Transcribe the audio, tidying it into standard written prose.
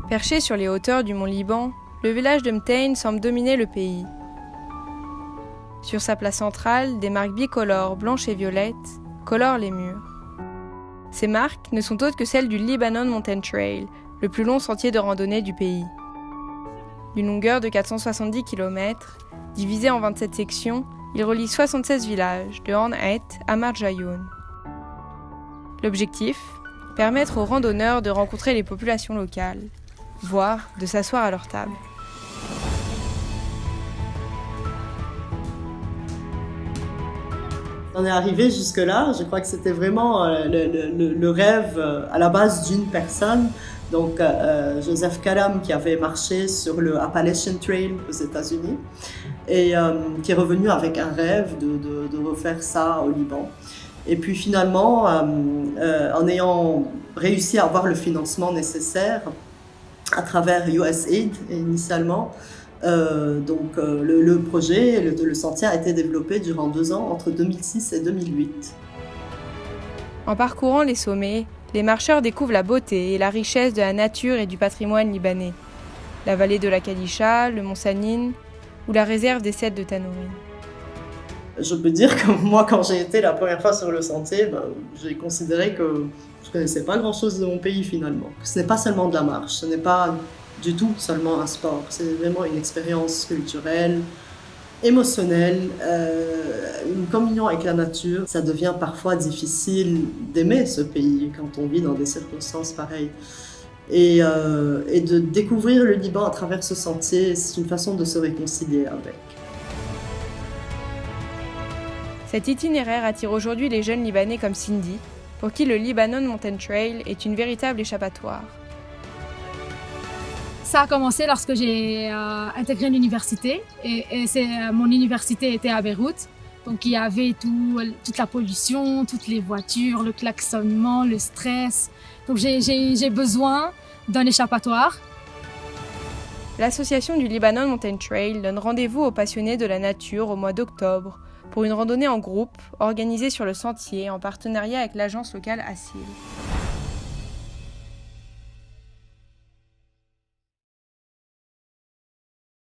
Perché sur les hauteurs du mont Liban, le village de Mtane semble dominer le pays. Sur sa place centrale, des marques bicolores blanches et violettes colorent les murs. Ces marques ne sont autres que celles du Lebanon Mountain Trail, le plus long sentier de randonnée du pays. D'une longueur de 470 km, divisé en 27 sections, il relie 76 villages, de Horn-Het à Marjayoun. L'objectif ? Permettre aux randonneurs de rencontrer les populations locales, voire de s'asseoir à leur table. On est arrivé jusque-là, je crois que c'était vraiment le rêve à la base d'une personne. Donc Joseph Karam qui avait marché sur le Appalachian Trail aux États-Unis et qui est revenu avec un rêve de refaire ça au Liban. Et puis finalement, en ayant réussi à avoir le financement nécessaire à travers USAID initialement, le projet, le sentier a été développé durant 2 ans, entre 2006 et 2008. En parcourant les sommets, les marcheurs découvrent la beauté et la richesse de la nature et du patrimoine libanais. La vallée de la Kadisha, le mont Sanin ou la réserve des Cèdres de Tanourine. Je peux dire que moi, quand j'ai été la première fois sur le sentier, j'ai considéré que je ne connaissais pas grand-chose de mon pays finalement. Ce n'est pas seulement de la marche, ce n'est pas du tout seulement un sport, c'est vraiment une expérience culturelle, émotionnelle, une communion avec la nature. Ça devient parfois difficile d'aimer ce pays quand on vit dans des circonstances pareilles. Et de découvrir le Liban à travers ce sentier, c'est une façon de se réconcilier avec. Cet itinéraire attire aujourd'hui les jeunes Libanais comme Cindy, pour qui le Lebanon Mountain Trail est une véritable échappatoire. Ça a commencé lorsque j'ai intégré l'université et mon université était à Beyrouth. Donc il y avait toute la pollution, toutes les voitures, le klaxonnement, le stress. Donc j'ai besoin d'un échappatoire. L'association du Lebanon Mountain Trail donne rendez-vous aux passionnés de la nature au mois d'octobre pour une randonnée en groupe organisée sur le sentier en partenariat avec l'agence locale ASIL.